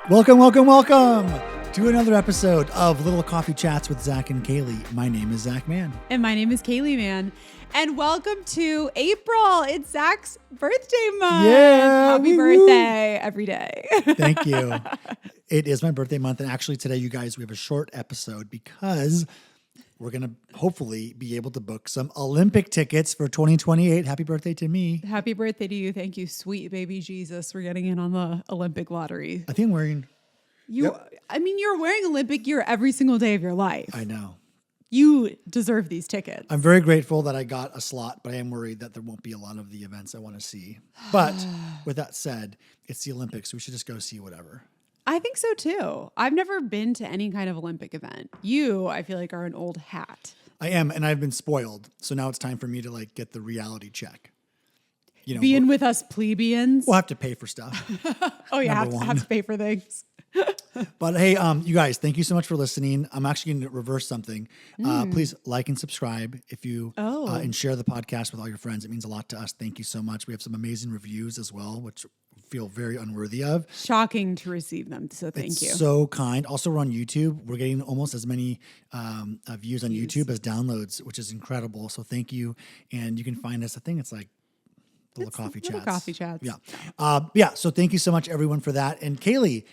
Welcome, welcome, welcome to another episode of Little Coffee Chats with Zach and Kaylee. My name is Zach Mann. And my name is Kaylee Mann. And welcome to April. It's Zach's birthday month. Yeah. Happy birthday every day. Thank you. It is my birthday month. And actually today, you guys, we have a short episode because we're going to hopefully be able to book some Olympic tickets for 2028. Happy birthday to me. Happy birthday to you. Thank you, sweet baby Jesus, for getting in on the Olympic lottery. I think I'm wearing... I mean, you're wearing Olympic gear every single day of your life. I know. You deserve these tickets. I'm very grateful that I got a slot, but I am worried that there won't be a lot of the events I want to see. But with that said, it's the Olympics. So we should just go see whatever. I think so too. I've never been to any kind of Olympic event. You, I feel like, are an old hat. I am, and I've been spoiled. So now it's time for me to like get the reality check. You know, being with us plebeians. We'll have to pay for stuff. Oh yeah, have Number to pay for things. But hey, you guys, thank you so much for listening. I'm actually going to reverse something. Please like and subscribe if you and share the podcast with all your friends. It means a lot to us. Thank you so much. We have some amazing reviews as well, which feel very unworthy of. Shocking to receive them. So thank you. So kind. Also, we're on YouTube. We're getting almost as many views on YouTube as downloads, which is incredible. So thank you. And you can find us. I think it's like Little Coffee Chats. Yeah. So thank you so much, everyone, for that. And Kaylee,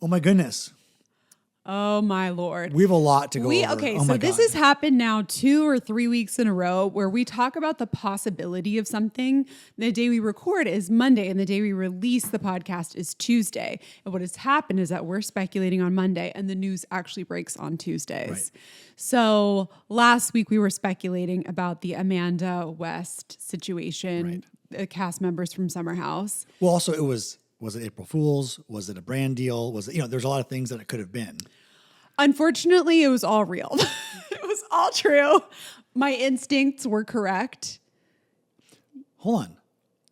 oh my goodness. Oh my Lord. We have a lot to go over. Okay, oh so this has happened now 2 or 3 weeks in a row where we talk about the possibility of something. The day we record is Monday and the day we release the podcast is Tuesday. And what has happened is that we're speculating on Monday and the news actually breaks on Tuesdays. Right. So last week we were speculating about the Amanda West situation, the cast members from Summer House. Well, also it was it April Fool's? Was it a brand deal? Was it, there's a lot of things that it could have been. Unfortunately, it was all real. It was all true. My instincts were correct. Hold on.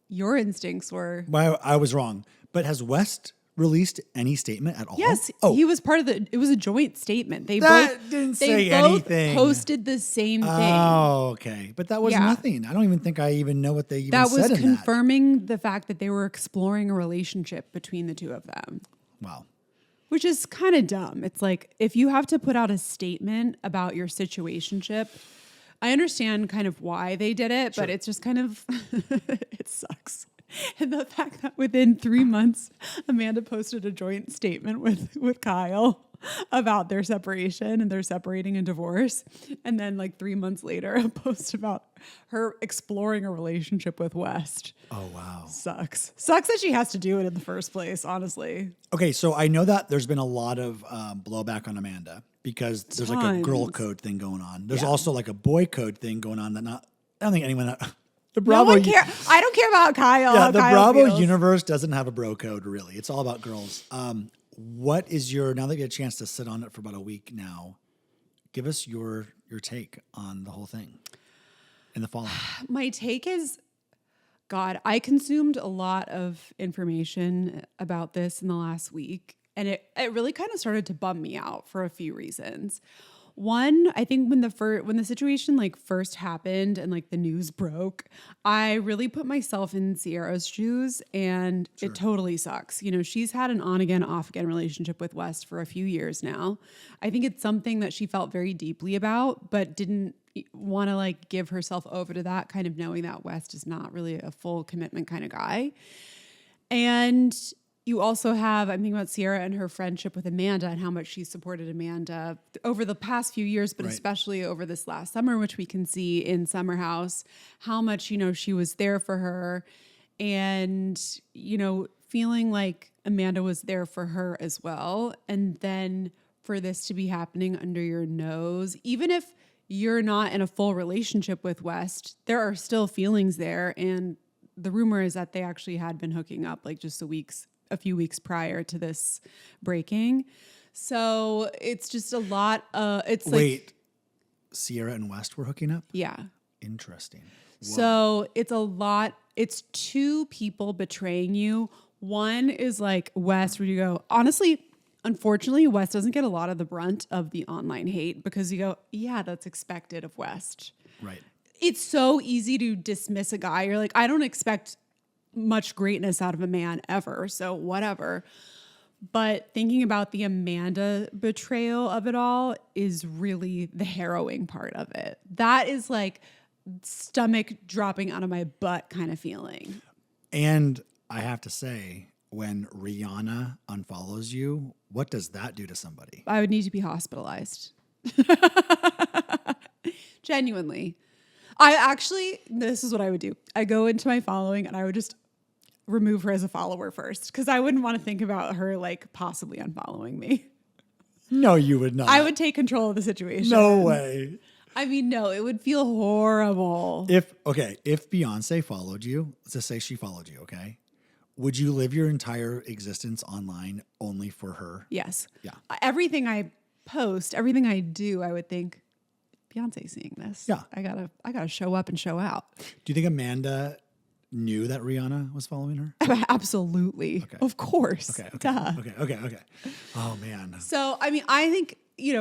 Your instincts were... Well, I was wrong. But has West released any statement at all? Yes. He was part of it was a joint statement. They didn't say anything. Posted the same thing. Oh, okay. But that was nothing. I don't even think I even know what they even said in that. That was confirming the fact that they were exploring a relationship between the two of them. Wow. Which is kind of dumb. It's like, if you have to put out a statement about your situationship, I understand kind of why they did it, but it's just kind of, it sucks. And the fact that within 3 months, Amanda posted a joint statement with Kyle about their separation and they're separating and divorce. And then like 3 months later, a post about her exploring a relationship with West. Oh, wow. Sucks that she has to do it in the first place, honestly. Okay, so I know that there's been a lot of blowback on Amanda because there's like a girl code thing going on. There's also like a boy code thing going on I don't think anyone... The Bravo, no one care. I don't care about Kyle. Yeah, the Kyle Bravo feels. universe doesn't have a bro code, really. It's all about girls. What is now that you get a chance to sit on it for about a week now, give us your take on the whole thing and the fallout. My take is, God, I consumed a lot of information about this in the last week, and it really kind of started to bum me out for a few reasons. One, I think when the situation like first happened and like the news broke, I really put myself in Sierra's shoes and it totally sucks. She's had an on again, off again relationship with West for a few years now. I think it's something that she felt very deeply about, but didn't want to like give herself over to that, kind of knowing that West is not really a full commitment kind of guy. And you also have, I'm thinking about Sierra and her friendship with Amanda and how much she supported Amanda over the past few years, but especially over this last summer, which we can see in Summer House, how much, she was there for her and, feeling like Amanda was there for her as well. And then for this to be happening under your nose, even if you're not in a full relationship with West, there are still feelings there. And the rumor is that they actually had been hooking up like just a few weeks prior to this breaking. So it's just a lot. Wait, Sierra and West were hooking up? Yeah. Interesting. Whoa. So it's a lot. It's two people betraying you. One is like West, where you go, honestly, unfortunately, West doesn't get a lot of the brunt of the online hate because you go, yeah, that's expected of West. Right. It's so easy to dismiss a guy. You're like, I don't expect much greatness out of a man ever, so whatever. But thinking about the Amanda betrayal of it all is really the harrowing part of it. That is like stomach dropping out of my butt kind of feeling. And I have to say, when Rihanna unfollows you, what does that do to somebody? I would need to be hospitalized. Genuinely. This is what I would do. I go into my following and I would just remove her as a follower first, because I wouldn't want to think about her like possibly unfollowing me. No, you would not. I would take control of the situation. No way. I mean, no, it would feel horrible. If Beyonce followed you, let's just say she followed you, okay? Would you live your entire existence online only for her? Yes. Yeah. Everything I post, everything I do, I would think, Beyonce's seeing this. Yeah. I gotta show up and show out. Do you think Amanda knew that Rihanna was following her? Absolutely. Okay. Of course. Okay. Duh. Okay. Oh man. So, I mean, I think,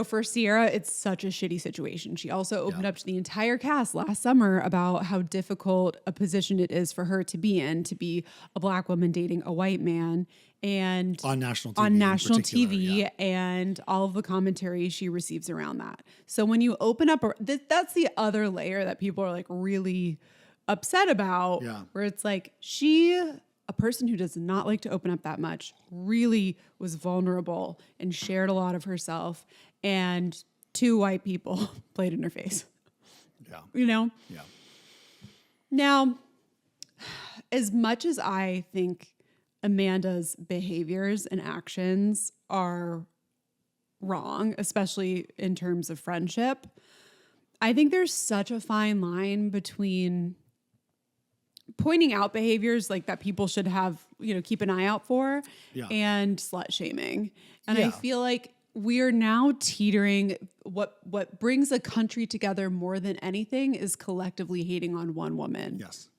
for Sierra, it's such a shitty situation. She also opened up to the entire cast last summer about how difficult a position it is for her to be a Black woman dating a white man, and on national TV, yeah. And all of the commentary she receives around that. So when you open up, that's the other layer that people are like really upset about, where it's like a person who does not like to open up that much, really was vulnerable and shared a lot of herself, and two white people played in her face. Yeah. Yeah. Now, as much as I think Amanda's behaviors and actions are wrong, especially in terms of friendship, I think there's such a fine line between pointing out behaviors like that people should have, keep an eye out for, and slut shaming. And I feel like we are now teetering. What brings a country together more than anything is collectively hating on one woman. Yes.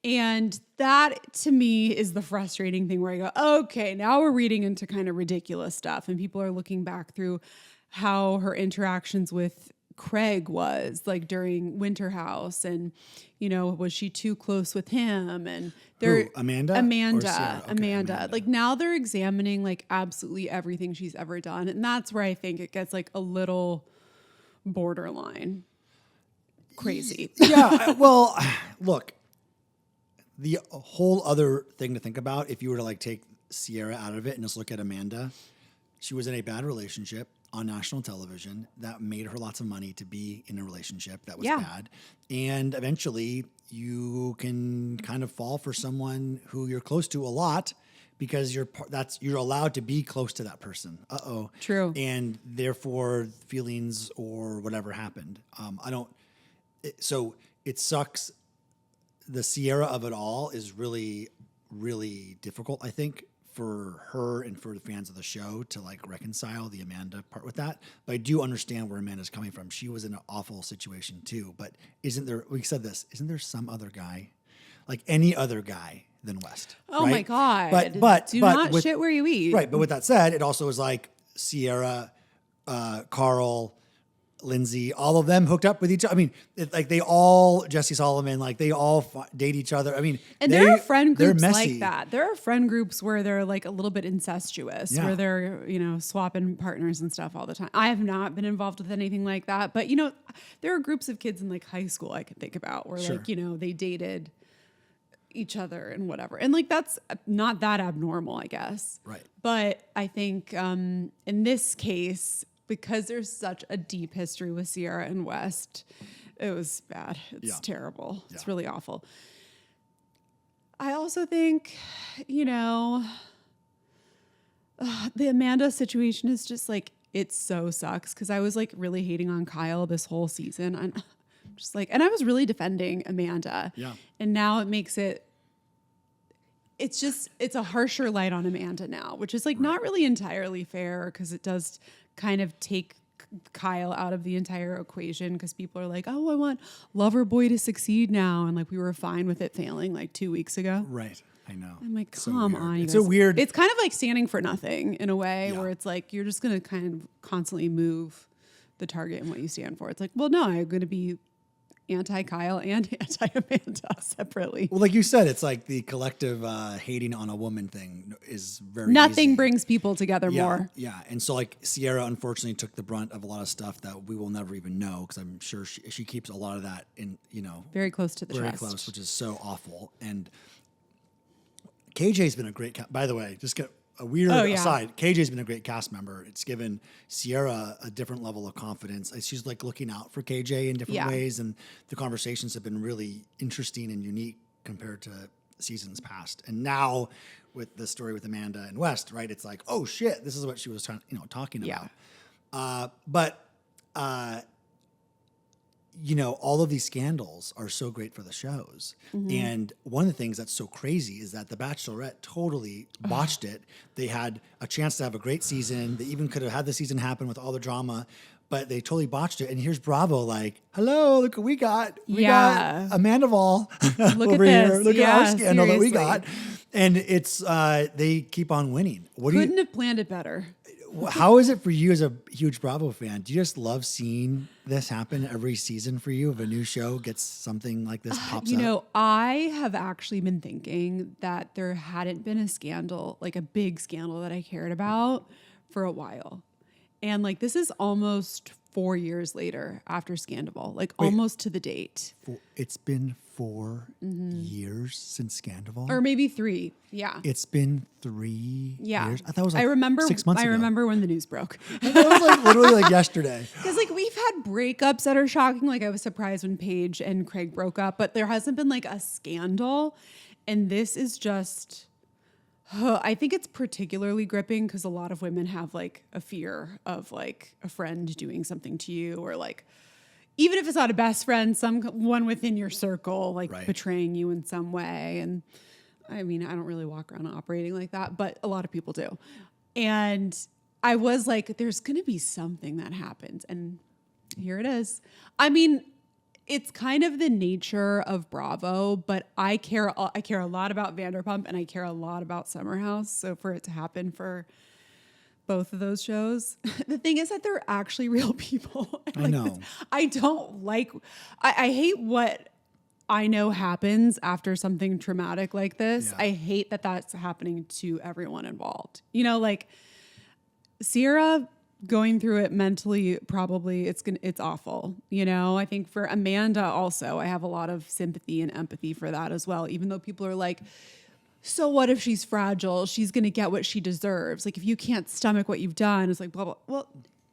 And that to me is the frustrating thing, where I go, okay, now we're reading into kind of ridiculous stuff, and people are looking back through how her interactions with Craig was like during Winter House, and was she too close with him? And they're Amanda. Okay, Amanda. Like now they're examining like absolutely everything she's ever done, and that's where I think it gets like a little borderline crazy. Yeah. Well, look, the whole other thing to think about, if you were to like take Sierra out of it and just look at Amanda, she was in a bad relationship on national television that made her lots of money to be in a relationship that was bad. And eventually you can kind of fall for someone who you're close to a lot because you're allowed to be close to that person. True. And therefore feelings or whatever happened. So it sucks. The Sierra of it all is really, really difficult, I think, for her and for the fans of the show to like reconcile the Amanda part with that. But I do understand where Amanda's coming from. She was in an awful situation too. But isn't there some other guy, like any other guy than West? Oh, right? My God. But do not shit where you eat. Right. But with that said, it also is like Sierra, Carl, Lindsay, all of them hooked up with each other. I mean, Jesse Solomon, like they all date each other. I mean, and there are friend groups like that. There are friend groups where they're like a little bit incestuous, where they're, swapping partners and stuff all the time. I have not been involved with anything like that, but there are groups of kids in like high school I can think about where like, they dated each other and whatever. And like, that's not that abnormal, I guess. Right. But I think in this case, because there's such a deep history with Sierra and West, it was bad. It's terrible. It's really awful. I also think, the Amanda situation is just like, it so sucks, because I was like really hating on Kyle this whole season. I'm just like, and I was really defending Amanda. Yeah. And now it makes it's a harsher light on Amanda now, which is like not really entirely fair, because it does kind of take Kyle out of the entire equation, because people are like, oh, I want Loverboy to succeed now, and like we were fine with it failing like 2 weeks ago. Right. I know. I'm like, come on, you guys. It's weird. It's kind of like standing for nothing in a way, where it's like you're just going to kind of constantly move the target and what you stand for. It's like, well, no, I'm going to be anti-Kyle and anti-Amanda separately. Well, like you said, it's like the collective hating on a woman thing is very Nothing easy. Brings people together more. Yeah. And so like Sierra unfortunately took the brunt of a lot of stuff that we will never even know, because I'm sure she keeps a lot of that in, very close to the very chest. close, which is so awful. And KJ's been a great by the way, just get a weird aside. KJ's been a great cast member. It's given Sierra a different level of confidence. She's like looking out for KJ in different ways, and the conversations have been really interesting and unique compared to seasons past. And now with the story with Amanda and West, right? It's like, oh shit, this is what she was talking about. But all of these scandals are so great for the shows. Mm-hmm. And one of the things that's so crazy is that The Bachelorette totally botched it. They had a chance to have a great season. They even could have had the season happen with all the drama, but they totally botched it. And here's Bravo like, hello, look what we got. We got Amanda Vol over here. Look at our scandal that we got. And it's, they keep on winning. Couldn't have planned it better. How is it for you as a huge Bravo fan? Do you just love seeing this happen every season for you? If a new show gets something like this pops up? I have actually been thinking that there hadn't been a scandal, like a big scandal that I cared about for a while. And like, this is almost 4 years later after Scandival, like almost to the date. It's been 4 years since Scandival? Or maybe 3. Yeah. It's been 3 years? I thought it was like 6 months ago. I remember when the news broke. That was like literally like yesterday. Because like we've had breakups that are shocking. Like I was surprised when Paige and Craig broke up, but there hasn't been like a scandal. And this is just... I think it's particularly gripping because a lot of women have like a fear of like a friend doing something to you, or like, even if it's not a best friend, someone within your circle, like betraying you in some way. And I mean, I don't really walk around operating like that, but a lot of people do. And I was like, there's going to be something that happens. And here it is. I mean, it's kind of the nature of Bravo, but I care a lot about Vanderpump and I care a lot about Summer House. So for it to happen for both of those shows, the thing is that they're actually real people. I know. I don't like, I hate what I know happens after something traumatic like this. I hate that that's happening to everyone involved. Like Sierra going through it mentally, probably it's awful. I think for Amanda also, I have a lot of sympathy and empathy for that as well. Even though people are like, so what if she's fragile? She's going to get what she deserves. Like if you can't stomach what you've done, it's like, blah, blah. Well,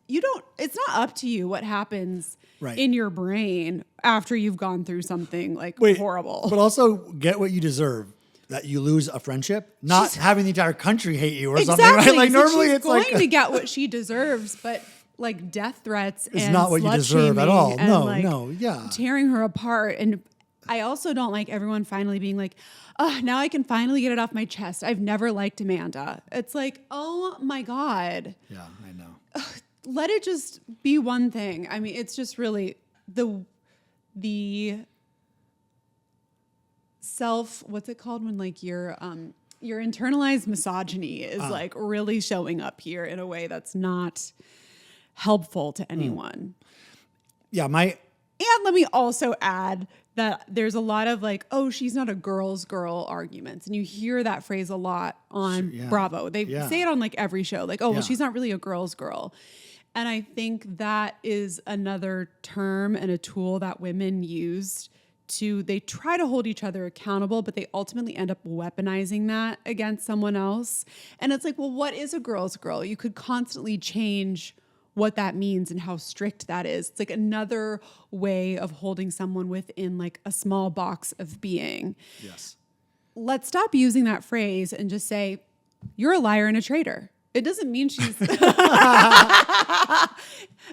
it's not up to you what happens in your brain after you've gone through something like horrible. But also get what you deserve. That you lose a friendship, not having the entire country hate you or something, right? Like normally she's it's going like to get what she deserves, but like death threats it's and not what you deserve at all. No, tearing her apart. And I also don't like everyone finally being like, oh, now I can finally get it off my chest. I've never liked Amanda. It's like, oh my God. Yeah, I know. Let it just be one thing. I mean, it's just really the what's it called when like your internalized misogyny is like really showing up here in a way that's not helpful to anyone. Yeah, and let me also add that there's a lot of like, oh, she's not a girl's girl arguments. And you hear that phrase a lot on Bravo. They say it on like every show, like, oh, well, she's not really a girl's girl. And I think that is another term and a tool that women used they try to hold each other accountable, but they ultimately end up weaponizing that against someone else. And it's like, well, what is a girl's girl? You could constantly change what that means and how strict that is. It's like another way of holding someone within like a small box of being. Yes. Let's stop using that phrase and just say, you're a liar and a traitor. It doesn't mean she's...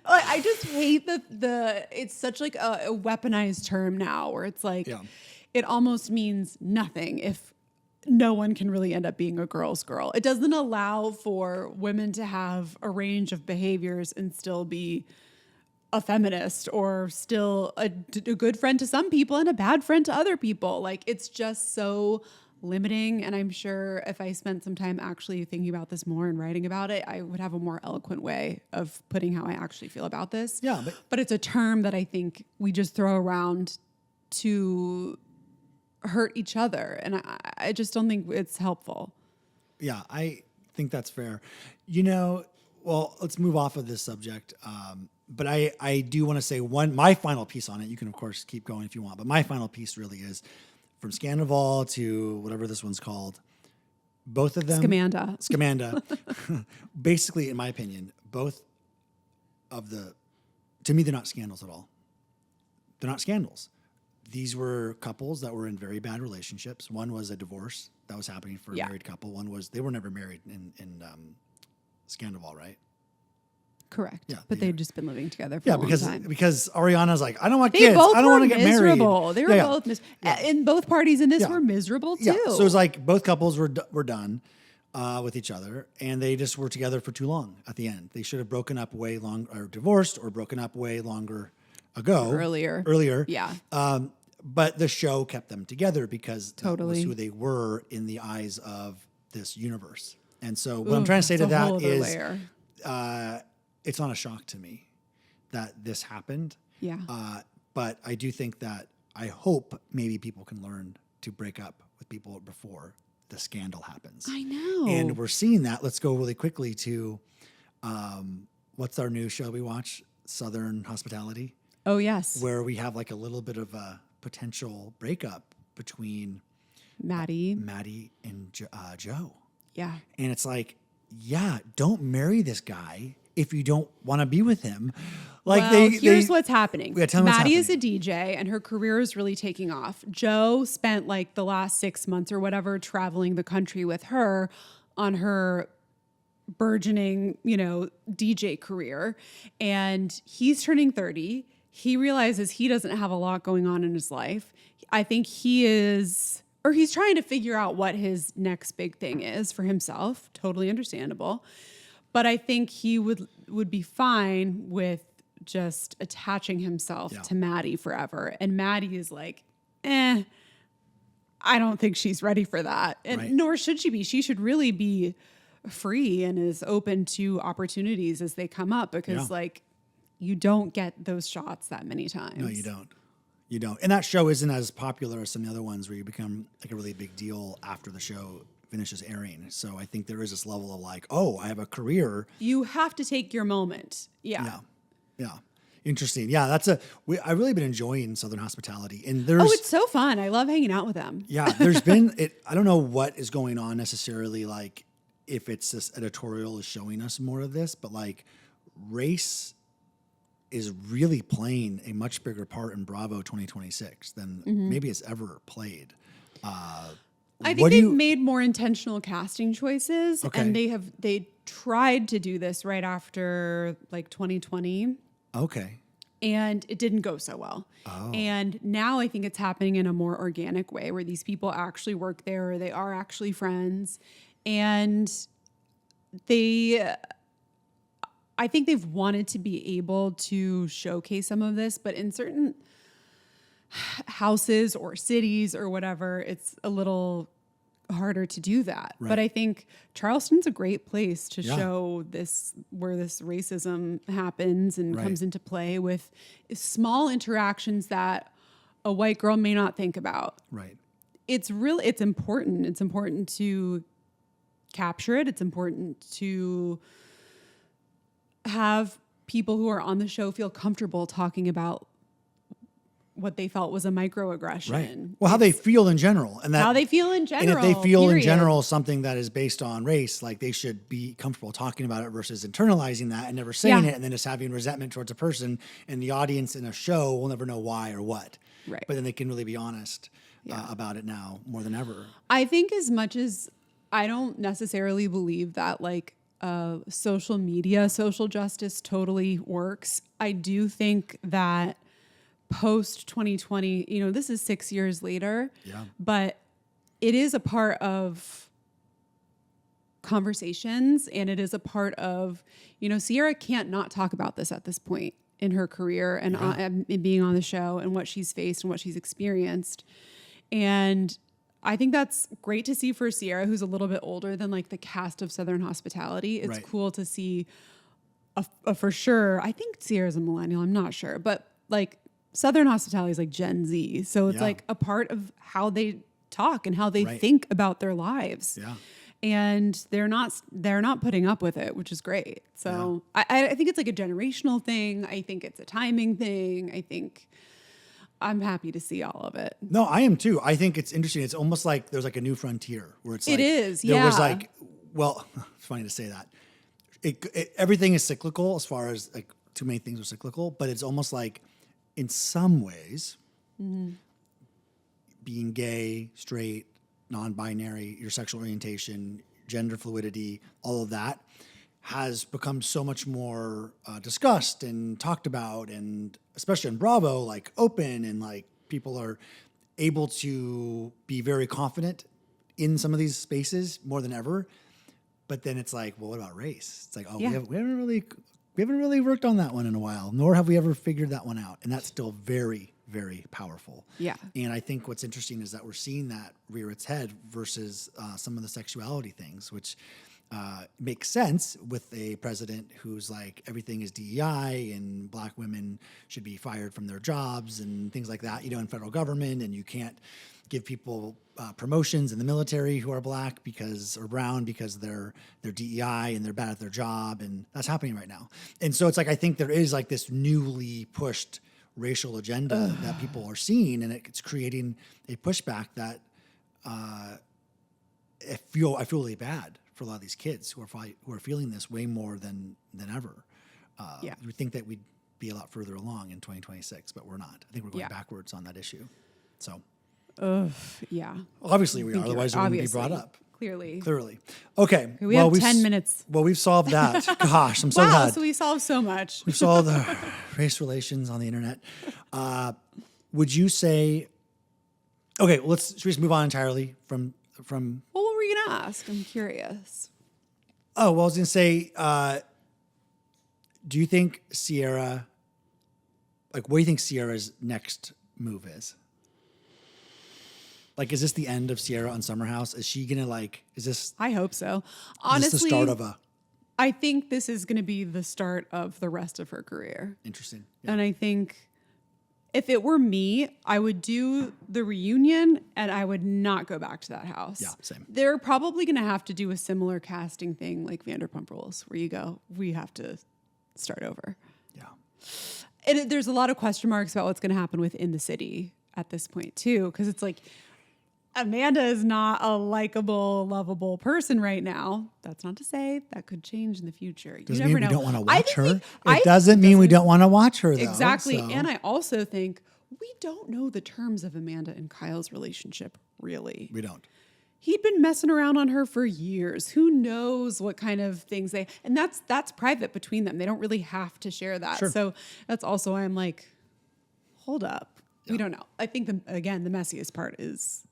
I just hate it's such like a weaponized term now where it's like, it almost means nothing if no one can really end up being a girl's girl. It doesn't allow for women to have a range of behaviors and still be a feminist or still a good friend to some people and a bad friend to other people. Like it's just so limiting. And I'm sure if I spent some time actually thinking about this more and writing about it, I would have a more eloquent way of putting how I actually feel about this. Yeah. But it's a term that I think we just throw around to hurt each other. And I just don't think it's helpful. Yeah, I think that's fair. Well, let's move off of this subject. But I do want to say my final piece on it. You can, of course, keep going if you want. But my final piece really is from Scandival to whatever this one's called. Both of them. Scamanda. Basically, in my opinion, both of to me, they're not scandals at all. They're not scandals. These were couples that were in very bad relationships. One was a divorce that was happening for a married couple. One was, they were never married in Scandival, right? Correct. Yeah, but they'd just been living together for a long time. Because Ariana's like, I don't want kids. I don't want to get married. They were both and both parties in this were miserable too. Yeah. So it was like both couples were done with each other, and they just were together for too long at the end. They should have broken up way long, or divorced, or broken up way longer ago. Earlier. Yeah. But the show kept them together because that was who they were in the eyes of this universe. And so what I'm trying to say to that is it's not a shock to me that this happened. Yeah. But I do think that I hope maybe people can learn to break up with people before the scandal happens. I know. And we're seeing that. Let's go really quickly to what's our new show we watch? Southern Hospitality. Oh, yes. Where we have like a little bit of a potential breakup between Maddie and Joe. Yeah. And it's like, don't marry this guy if you don't want to be with him. Like, here's what's happening. Maddie is a DJ and her career is really taking off. Joe spent like the last 6 months or whatever traveling the country with her on her burgeoning, DJ career. And he's turning 30. He realizes he doesn't have a lot going on in his life. I think he's trying to figure out what his next big thing is for himself. Totally understandable. But I think he would be fine with just attaching himself to Maddie forever. And Maddie is like, I don't think she's ready for that. And nor should she be. She should really be free and is open to opportunities as they come up because you don't get those shots that many times. No, you don't. You don't. And that show isn't as popular as some of the other ones where you become like a really big deal after the show finishes airing. So I think there is this level of like, I have a career. You have to take your moment. Yeah. Interesting. Yeah, I really been enjoying Southern Hospitality. And it's so fun. I love hanging out with them. Yeah, there's been, I don't know what is going on necessarily, like if it's this editorial is showing us more of this, but like race is really playing a much bigger part in Bravo 2026 than maybe it's ever played. I think they've made more intentional casting choices, and they tried to do this right after like 2020. Okay. And it didn't go so well. Oh. And now I think it's happening in a more organic way where these people actually work there, or they are actually friends, and I think they've wanted to be able to showcase some of this, but in certain houses or cities or whatever, it's a little harder to do that. Right. But I think Charleston's a great place to show this, where this racism happens and comes into play with small interactions that a white girl may not think about. Right. It's important. It's important to capture it. It's important to have people who are on the show feel comfortable talking about what they felt was a microaggression. Right. Well, how they feel in general. And how they feel in general. And if they feel in general something that is based on race, like they should be comfortable talking about it versus internalizing that and never saying it and then just having resentment towards a person, and the audience in a show will never know why or what. Right. But then they can really be honest about it now more than ever. I think as much as I don't necessarily believe that like social media, social justice totally works, I do think that post 2020, this is 6 years later, but it is a part of conversations, and it is a part of, Sierra can't not talk about this at this point in her career and being on the show and what she's faced and what she's experienced. And I think that's great to see for Sierra, who's a little bit older than like the cast of Southern Hospitality. It's cool to see a for sure. I think Sierra's a millennial. I'm not sure, but like Southern Hospitality is like Gen Z. So it's like a part of how they talk and how they think about their lives. Yeah. And they're not putting up with it, which is great. So I think it's like a generational thing. I think it's a timing thing. I think I'm happy to see all of it. No, I am too. I think it's interesting. It's almost like there's like a new frontier where it's like, it is. There was like, well, it's funny to say that. Everything is cyclical as far as like too many things are cyclical, but it's almost like in some ways, being gay, straight, non-binary, your sexual orientation, gender fluidity, all of that has become so much more discussed and talked about, and especially on Bravo, like open, and like people are able to be very confident in some of these spaces more than ever. But then it's like, well, what about race? It's like, oh, we haven't really worked on that one in a while, nor have we ever figured that one out, and that's still very, very powerful. Yeah. And I think what's interesting is that we're seeing that rear its head versus some of the sexuality things, which makes sense with a president who's like, everything is DEI and black women should be fired from their jobs and things like that, in federal government, and you can't give people promotions in the military who are black or brown because they're DEI and they're bad at their job, and that's happening right now. And so it's like, I think there is like this newly pushed racial agenda that people are seeing, and it's creating a pushback that I feel really bad for a lot of these kids who are feeling this way more than ever. We think that we'd be a lot further along in 2026, but we're not. I think we're going backwards on that issue. So, obviously we are. Otherwise, it wouldn't be brought up. Clearly. Okay. We have 10 minutes. Well, we've solved that. Gosh, I'm so glad. Wow, so we solved so much. We've solved the race relations on the internet. Would you say? Okay, should we just move on entirely from? Well, what were you gonna ask? I'm curious. Oh, well, I was gonna say, do you think Sierra? Like, what do you think Sierra's next move is? Like, is this the end of Sierra on Summer House? Is she gonna is this? I hope so. Honestly, is this the start of a? I think this is gonna be the start of the rest of her career. Interesting. Yeah. And I think if it were me, I would do the reunion and I would not go back to that house. Yeah, same. They're probably gonna have to do a similar casting thing like Vanderpump Rules, where you go, we have to start over. Yeah. And there's a lot of question marks about what's gonna happen within the city at this point too, because it's like, Amanda is not a likable, lovable person right now. That's not to say that could change in the future. Doesn't you never mean know. we don't want to watch her. It doesn't mean we don't want to watch her, though. Exactly. So. And I also think we don't know the terms of Amanda and Kyle's relationship, really. We don't. He'd been messing around on her for years. Who knows what kind of things and that's private between them. They don't really have to share that. Sure. So that's also why I'm like, hold up. Yeah. We don't know. I think the messiest part is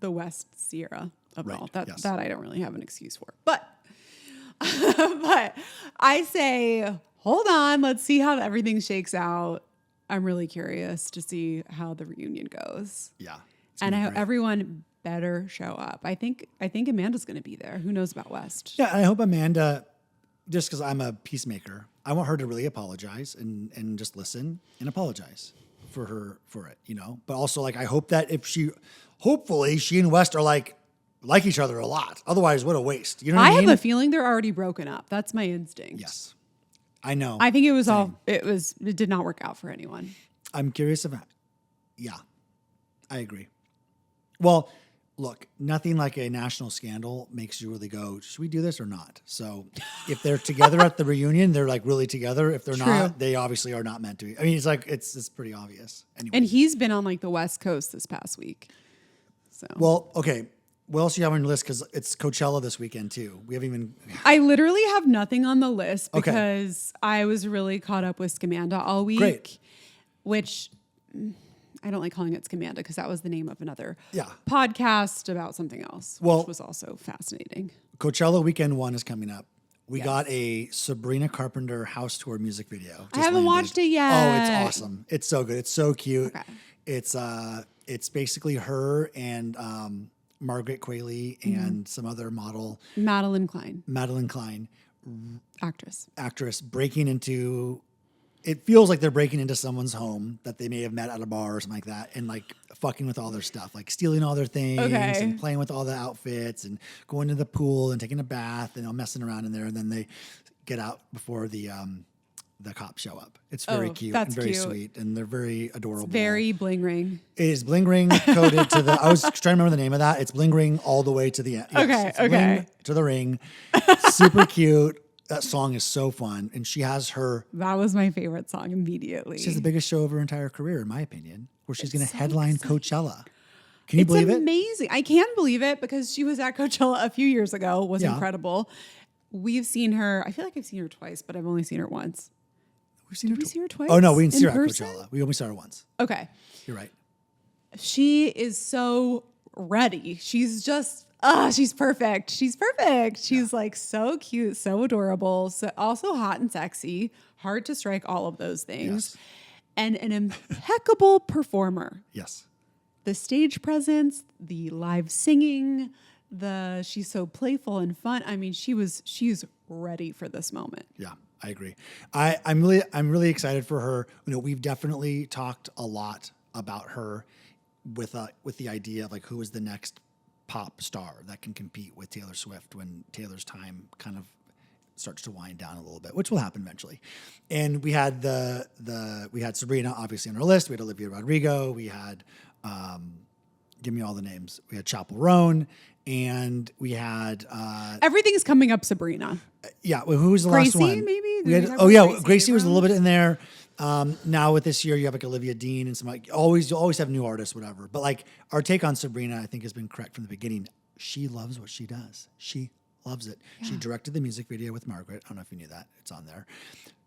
the West Sierra of it all. That I don't really have an excuse for. But but I say, hold on, let's see how everything shakes out. I'm really curious to see how the reunion goes. Yeah. And I hope everyone better show up. I think Amanda's going to be there. Who knows about West? Yeah, and I hope Amanda, just because I'm a peacemaker, I want her to really apologize and just listen and apologize for it, But also, I hope that hopefully she and West are like each other a lot. Otherwise, what a waste. You know what I mean? I have a feeling they're already broken up. That's my instinct. Yes. I know. I think it did not work out for anyone. I'm curious about, I agree. Well, look, nothing like a national scandal makes you really go, should we do this or not? So if they're together at the reunion, they're really together. If they're not, they obviously are not meant to be. I mean, it's pretty obvious. Anyway. And he's been on the West Coast this past week. So. Well, okay. What else do you have on your list? Because it's Coachella this weekend too. We haven't even. I literally have nothing on the list because I was really caught up with Scamanda all week. Great. Which I don't like calling it Scamanda because that was the name of another podcast about something else, which was also fascinating. Coachella weekend 1 is coming up. We got a Sabrina Carpenter house tour music video. I haven't watched it yet. Oh, it's awesome. It's so good. It's so cute. Okay. It's basically her and Margaret Qualley and some other model. Madeline Klein. Actress breaking into... It feels like they're breaking into someone's home that they may have met at a bar or something like that and like fucking with all their stuff, like stealing all their things and playing with all the outfits and going to the pool and taking a bath and messing around in there. And then they get out before the cops show up. It's very cute and very sweet, and they're very adorable. It's very Bling Ring. It is Bling Ring coded to the... I was trying to remember the name of that. It's Bling Ring all the way to the end. Yes, okay. Bling to the ring. Super cute. That song is so fun, and she has her... That was my favorite song immediately. She has the biggest show of her entire career, in my opinion, where she's going to headline Coachella. Can you believe it? It's amazing. I can believe it because she was at Coachella a few years ago. It was incredible. We've seen her... I feel like I've seen her twice, but I've only seen her once. Did we see her twice? Oh, no, we didn't see her at Coachella. We only saw her once. Okay. You're right. She is so ready. She's just... she's perfect. She's perfect. She's like so cute, so adorable, so also hot and sexy, hard to strike all of those things, and an impeccable performer. Yes. The stage presence, the live singing, she's so playful and fun. I mean, she's ready for this moment. Yeah, I agree. I'm really excited for her. You know, we've definitely talked a lot about her with the idea of like who is the next pop star that can compete with Taylor Swift when Taylor's time kind of starts to wind down a little bit, which will happen eventually. And we had we had Sabrina obviously on our list. We had Olivia Rodrigo. We had give me all the names. We had Chappell Roan, and we had everything is coming up Sabrina. Yeah, well, who was the last one? Maybe. Gracie was a little bit in there. Now with this year, you have like Olivia Dean and some like you always have new artists, whatever. But like our take on Sabrina, I think has been correct from the beginning. She loves what she does. She loves it. Yeah. She directed the music video with Margaret. I don't know if you knew that. It's on there.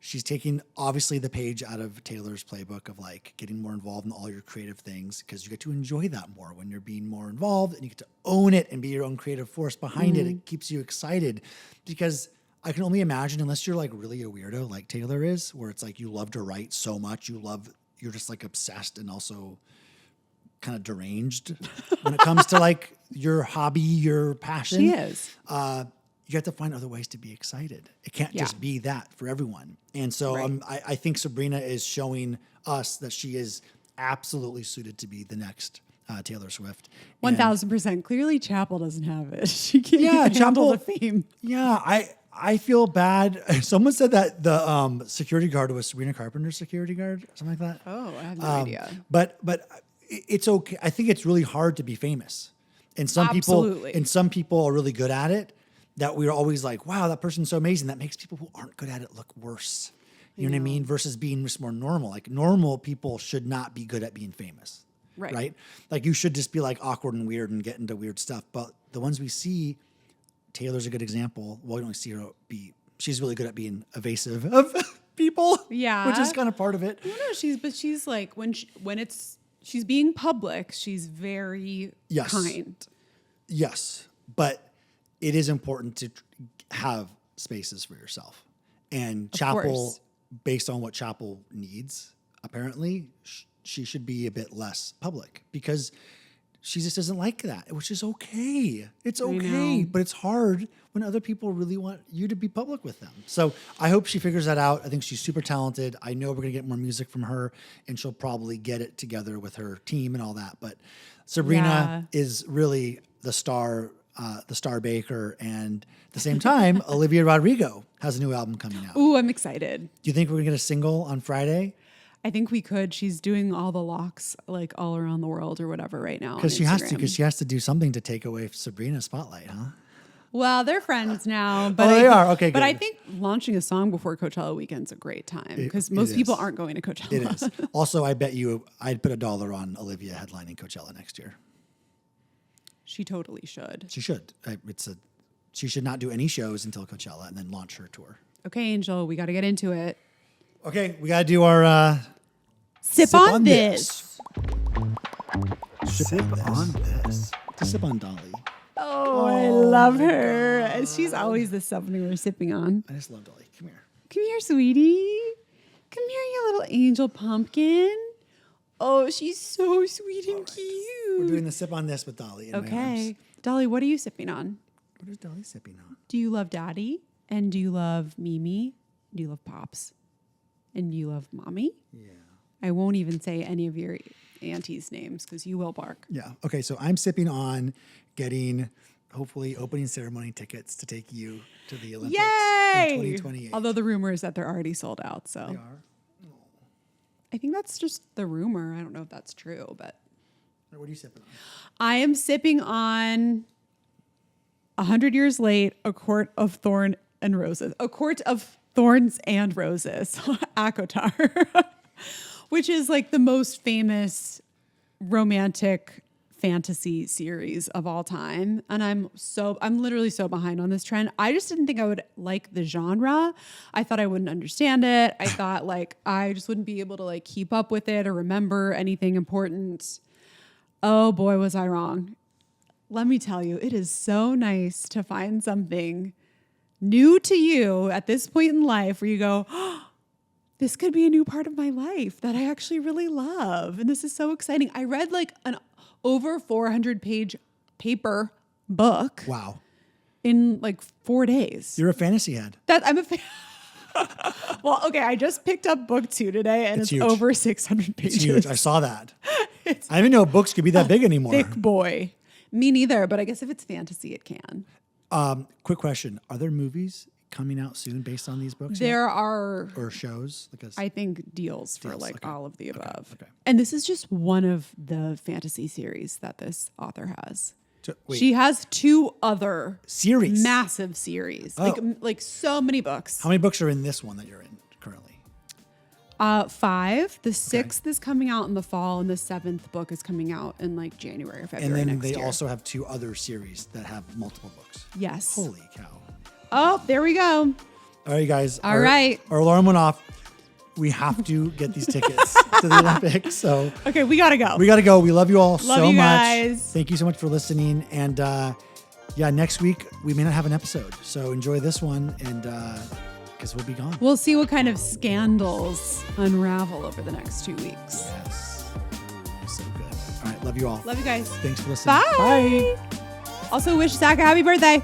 She's taking obviously the page out of Taylor's playbook of like getting more involved in all your creative things because you get to enjoy that more when you're being more involved and you get to own it and be your own creative force behind it. It keeps you excited because I can only imagine, unless you're like really a weirdo like Taylor is, where it's like you love to write so much, you're just like obsessed and also kind of deranged when it comes to like your hobby, your passion. She is. You have to find other ways to be excited. It can't just be that for everyone. And so I think Sabrina is showing us that she is absolutely suited to be the next Taylor Swift. 1,000%. Clearly Chappell doesn't have it. She can't handle the fame. Yeah, I feel bad. Someone said that the security guard was Sabrina Carpenter's security guard, something like that. Oh, I had no idea. But it's okay. I think it's really hard to be famous, and some people are really good at it. That we're always like, wow, that person's so amazing. That makes people who aren't good at it look worse. You know what I mean? Versus being just more normal. Like normal people should not be good at being famous, right? Like you should just be like awkward and weird and get into weird stuff. But the ones we see. Taylor's a good example. Well, we don't see her she's really good at being evasive of people. Yeah. Which is kind of part of it. No, she's like, when she's being public, she's very kind. Yes. But it is important to have spaces for yourself. And Chappell, based on what Chappell needs, apparently, she should be a bit less public because she just doesn't like that, which is okay. It's okay, but it's hard when other people really want you to be public with them. So I hope she figures that out. I think she's super talented. I know we're going to get more music from her, and she'll probably get it together with her team and all that. But Sabrina is really the star baker. And at the same time, Olivia Rodrigo has a new album coming out. Ooh, I'm excited. Do you think we're going to get a single on Friday? I think we could. She's doing all the locks like all around the world or whatever right now. Because she has to do something to take away Sabrina's spotlight, huh? Well, they're friends now. But they are. Okay, good. But I think launching a song before Coachella weekend's a great time because most people aren't going to Coachella. It is. Also, I bet you I'd put $1 on Olivia headlining Coachella next year. She totally should. She should. She should not do any shows until Coachella and then launch her tour. Okay, Angel, we got to get into it. Okay, we got to do our sip on this. Sip on this. To sip on Dolly. Oh, I love her. She's always the something we're sipping on. I just love Dolly. Come here. Come here, sweetie. Come here, you little angel pumpkin. Oh, she's so sweet and cute. We're doing the sip on this with Dolly in my arms. Okay. Dolly, what are you sipping on? What is Dolly sipping on? Do you love Daddy? And do you love Mimi? Do you love Pops? And do you love Mommy? Yeah. I won't even say any of your aunties' names because you will bark. Yeah. Okay. So I'm sipping on getting, hopefully, opening ceremony tickets to take you to the Olympics in 2028. Although the rumor is that they're already sold out. So They are? Oh. I think that's just the rumor. I don't know if that's true, but. What are you sipping on? I am sipping on 100 Years Late, A Court of Thorn and Roses. A Court of Thorns and Roses, Akotar, which is like the most famous romantic fantasy series of all time. And I'm literally so behind on this trend. I just didn't think I would like the genre. I thought I wouldn't understand it. I thought like I just wouldn't be able to like keep up with it or remember anything important. Oh boy, was I wrong. Let me tell you, it is so nice to find something new to you at this point in life where you go, oh, this could be a new part of my life that I actually really love. And this is so exciting. I read like an over 400-page paper book. Wow. In like 4 days. You're a fantasy head. I'm a fan. Well, okay, I just picked up book 2 today and it's over 600 pages. It's huge. I saw that. I didn't know books could be that big anymore. Thick boy. Me neither, but I guess if it's fantasy, it can. Quick question. Are there movies coming out soon based on these books? There are. Or shows? I think deals for like all of the above. Okay. And this is just one of the fantasy series that this author has. Wait. She has 2 other series, massive series, like so many books. How many books are in this one that you're in currently? 5. The 6th is coming out in the fall, and the 7th book is coming out in like January or February. And then next year. Also have 2 other series that have multiple books. Yes. Holy cow! Oh, there we go. All right, you guys. All right. Our alarm went off. We have to get these tickets to the Olympics. So okay, we gotta go. We love you all so you much. Guys. Thank you so much for listening. And next week we may not have an episode, so enjoy this one, and because we'll be gone. We'll see what kind of scandals unravel over the next 2 weeks. Yes. Ooh, so good. All right, love you all. Love you guys. Thanks for listening. Bye. Also, wish Zach a happy birthday.